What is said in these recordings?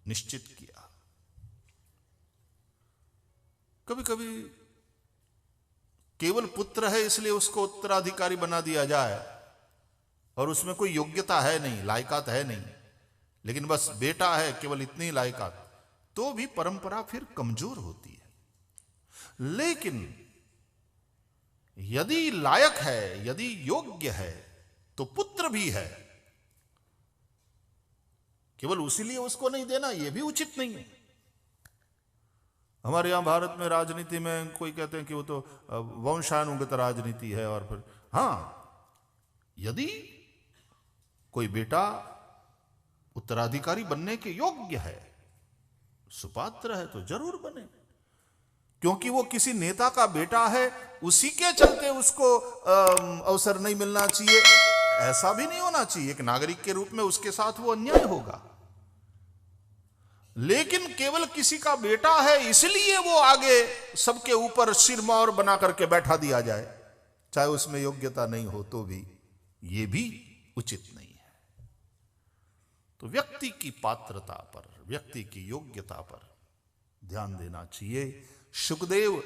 निश्चित किया। कभी कभी केवल पुत्र है इसलिए उसको उत्तराधिकारी बना दिया जाए और उसमें कोई योग्यता है नहीं, लायकात है नहीं, लेकिन बस बेटा है, केवल इतनी लायकात, तो भी परंपरा फिर कमजोर होती है। लेकिन यदि लायक है, यदि योग्य है, तो पुत्र भी है, केवल उसीलिए उसको नहीं देना यह भी उचित नहीं है। हमारे यहां भारत में राजनीति में कोई कहते हैं कि वो तो वंशानुगत राजनीति है, और फिर हां, यदि कोई बेटा उत्तराधिकारी बनने के योग्य है, सुपात्र है, तो जरूर बने, क्योंकि वो किसी नेता का बेटा है, उसी के चलते उसको अवसर नहीं मिलना चाहिए, ऐसा भी नहीं होना चाहिए। एक नागरिक के रूप में उसके साथ वो अन्याय होगा। लेकिन केवल किसी का बेटा है इसलिए वो आगे सबके ऊपर सिरमौर बना करके बैठा दिया जाए, चाहे उसमें योग्यता नहीं हो तो भी, ये भी उचित नहीं है। तो व्यक्ति की पात्रता पर, व्यक्ति की योग्यता पर ध्यान देना चाहिए। शुकदेव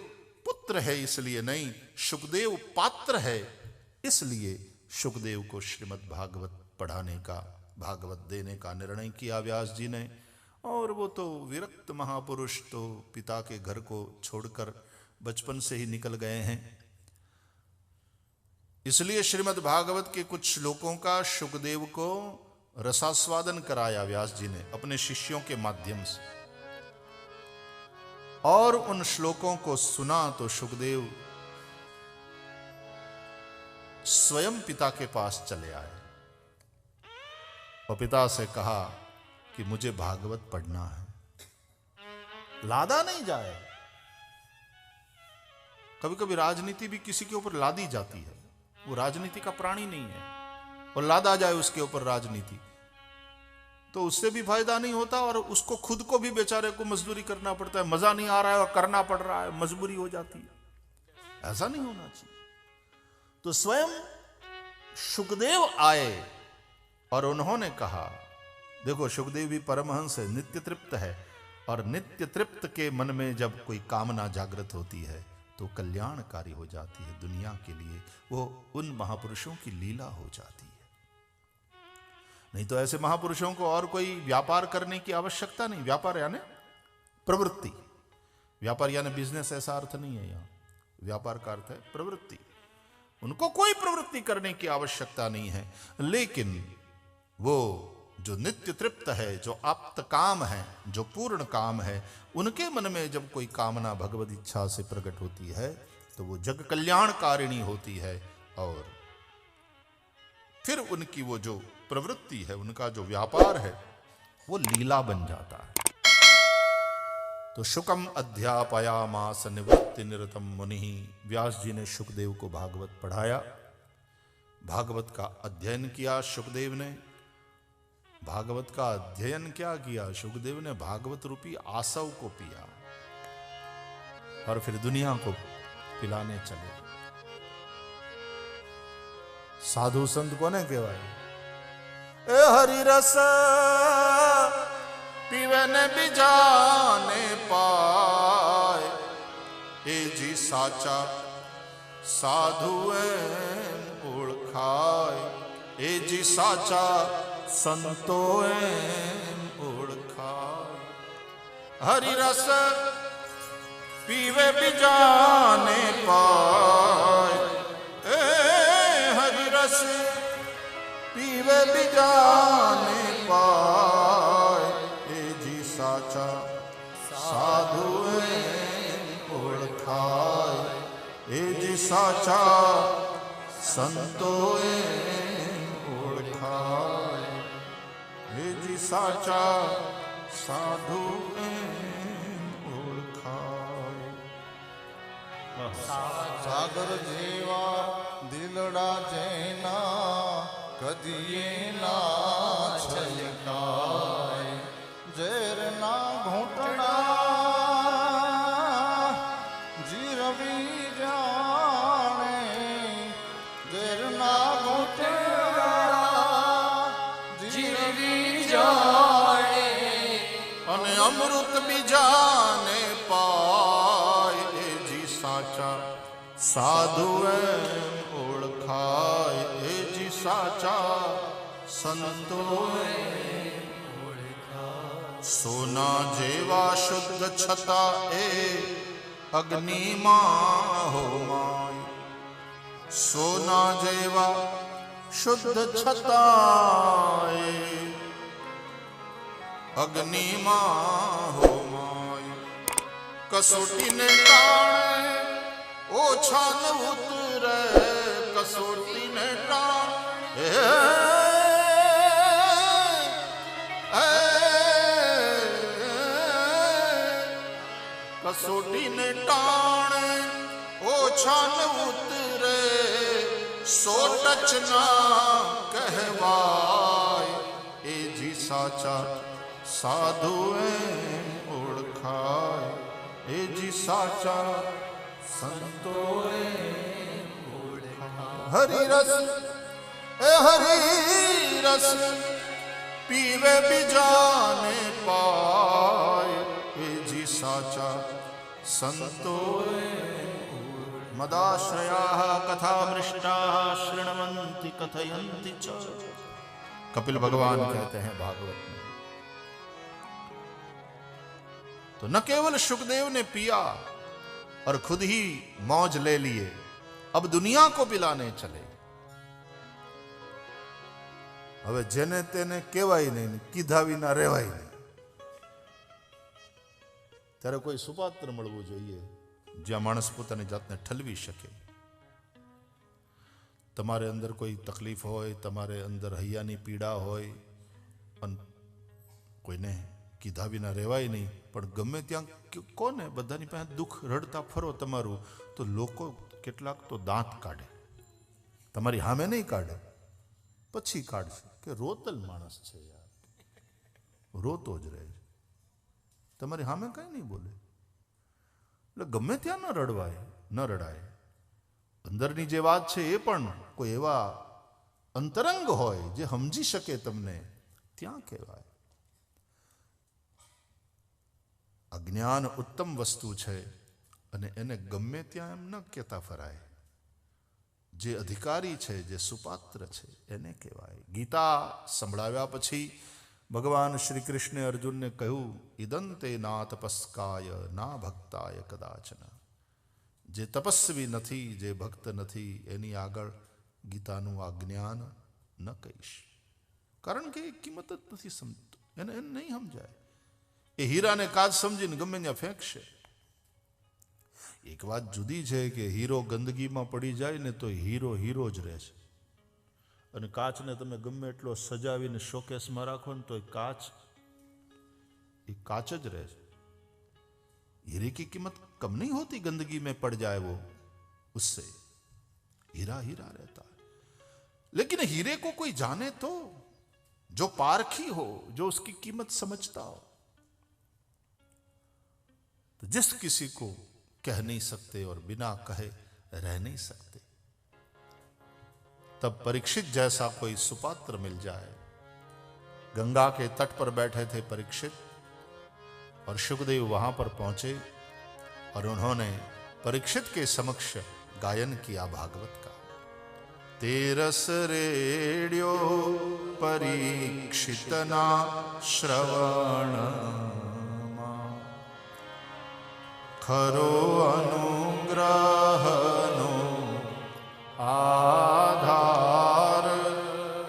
पुत्र है इसलिए नहीं, शुकदेव पात्र है इसलिए शुकदेव को श्रीमद् भागवत पढ़ाने का, भागवत देने का निर्णय किया व्यास जी ने। और वो तो विरक्त महापुरुष तो पिता के घर को छोड़कर बचपन से ही निकल गए हैं, इसलिए श्रीमद् भागवत के कुछ श्लोकों का शुकदेव को रसास्वादन कराया व्यास जी ने अपने शिष्यों के माध्यम से, और उन श्लोकों को सुना तो शुकदेव स्वयं पिता के पास चले आए और पिता से कहा कि मुझे भागवत पढ़ना है। लादा नहीं जाए। कभी कभी राजनीति भी किसी के ऊपर लादी जाती है, वो राजनीति का प्राणी नहीं है, और लादा जाए उसके ऊपर राजनीति, तो उससे भी फायदा नहीं होता, और उसको खुद को भी बेचारे को मजदूरी करना पड़ता है। मजा नहीं आ रहा है और करना पड़ रहा है, मजबूरी हो जाती है। ऐसा नहीं होना चाहिए। तो स्वयं शुकदेव आए और उन्होंने कहा, देखो शुकदेव भी परमहंस है, नित्य तृप्त है, और नित्य तृप्त के मन में जब कोई कामना जागृत होती है तो कल्याणकारी हो जाती है दुनिया के लिए, वो उन महापुरुषों की लीला हो जाती है। नहीं तो ऐसे महापुरुषों को और कोई व्यापार करने की आवश्यकता नहीं। व्यापार यानी प्रवृत्ति, व्यापार यानी बिजनेस, ऐसा अर्थ नहीं है यहां। व्यापार का अर्थ है प्रवृत्ति। उनको कोई प्रवृत्ति करने की आवश्यकता नहीं है, लेकिन वो जो नित्य तृप्त है, जो आप्त काम है, जो पूर्ण काम है, उनके मन में जब कोई कामना भगवद इच्छा से प्रकट होती है तो वो जग कल्याणकारिणी होती है, और फिर उनकी वो जो प्रवृत्ति है, उनका जो व्यापार है, वो लीला बन जाता है। तो शुकम अध्यापयामास निवृत्ति निरतम मुनि, व्यास जी ने शुकदेव को भागवत पढ़ाया, भागवत का अध्ययन किया। शुकदेव ने भागवत का अध्ययन क्या किया, शुकदेव ने भागवत रूपी आसव को पिया और फिर दुनिया को पिलाने चले। साधु संत कोने कहवाय, ए हरि रस पीवन बिजाने पाए, ए जी साचा साधु ओळखाय, ए जी साचा संतो ओळखाय। हरि रस पीवे बिजाने पाए, ए हरि रस पीवे बिजाने पाए, ए जी साचा साधु ओळखाय, ए जी साचा संतो ओळखाय, ए जी साचा साधु ओळखाय। सागर जेवा दिलड़ा जैना कदिए ना छलकाय, जेर ना घोटना जीरवी जाने, जेर ना घोटना जीरवी जाने, અને અમૃત બીજાને પાય એ જી સાચા સાધુ એમ ઓળખાય એ જી સાચા સંતો સોના જેવા શુદ્ધ છતાં એ અગ્નિમાં હોમાય સોના જેવા શુદ્ધ છતાં એ અગ્નિમાં હોમાય કસોટીને ટાણે ઓછા ન ઉતરે કસોટીને ટાણે કસોટીને ટાણે ઓછા ન ઉતરે સો ટચના કહેવાય એ જી સાચા સાધુ એમ ઓળખાય એ જી સાચા સંતો એમ ઓળખાય હરિરસ એ હરિરસ પીવે બીજાને પાય એ જી સાચા સંતો મદાશ્રયા કથામૃષ્ટા શૃण्वन्ति कथयन्ति च कपिल भगवान कहते हैं भागवत में तो न केवल सुखदेव ने पिया और खुद ही मौज ले लिए, अब दुनिया को पिलाने चले। હવે જેને તેને કહેવાય નહીં, કીધા વિના રહેવાય નહીં, ત્યારે કોઈ સુપાત્ર મળવું જોઈએ જ્યાં માણસ પોતાની જાતને ઠલવી શકે। તમારે અંદર કોઈ તકલીફ હોય, તમારે અંદર હૈયાની પીડા હોય, પણ કોઈને કીધા વિના રહેવાય નહીં, પણ ગમે ત્યાં કોને બધાની પાસે દુઃખ રડતા ફરો તમારું, તો લોકો કેટલાક તો દાંત કાઢે, તમારી સામે નહીં કાઢે, પછી કાઢશે કે રોતલ માણસ છે યાર, રોતો જ રહે, તમારી સામે કઈ નહીં બોલે। એટલે ગમે ત્યાં ન રડવાય, ન રડાય। અંદરની જે વાત છે એ પણ કોઈ એવા અંતરંગ હોય જે સમજી શકે તમને, ત્યાં કહેવાય। અજ્ઞાન ઉત્તમ વસ્તુ છે અને એને ગમે ત્યાં એમ ન કહેતા ફરાય। જે અધિકારી છે, જે સુપાત્ર છે, એને કહેવાય। ગીતા સંભળાવ્યા પછી ભગવાન શ્રી કૃષ્ણે અર્જુનને કહ્યું, ઇદંતે ના તપસ્કાય ના ભક્તાય કદાચન। જે તપસ્વી નથી, જે ભક્ત નથી, એની આગળ ગીતાનું આ જ્ઞાન ન કહીશ, કારણ કે એ કિંમત જ નથી સમજતો, એને નહીં સમજાય। એ હીરાને કાચ સમજીને ગમે ત્યાં ફેંકશે। એક વાત જુદી છે કે હીરો ગંદકીમાં પડી જાય ને તો હીરો હીરો જ રહે છે, અને કાચને તમે ગમે એટલો સજાવીને શોકેસમાં રાખો ને તો એ કાચ જ રહે છે। हीरे की कीमत कम नहीं होती, गंदगी में पड़ जाए वो, उससे हीरा हीरा रहता है। लेकिन हीरे को कोई जाने तो, जो पारखी हो, जो उसकी कीमत समझता हो। तो जिस किसी को कह नहीं सकते और बिना कहे रह नहीं सकते, तब परीक्षित जैसा कोई सुपात्र मिल जाए। गंगा के तट पर बैठे थे परीक्षित, और सुखदेव वहां पर पहुंचे और उन्होंने परीक्षित के समक्ष गायन किया भागवत का। तेरस रेड्यो परीक्षितना श्रवण खरो अनुग्रहनो आधार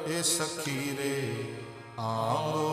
ए सखी रे आंगो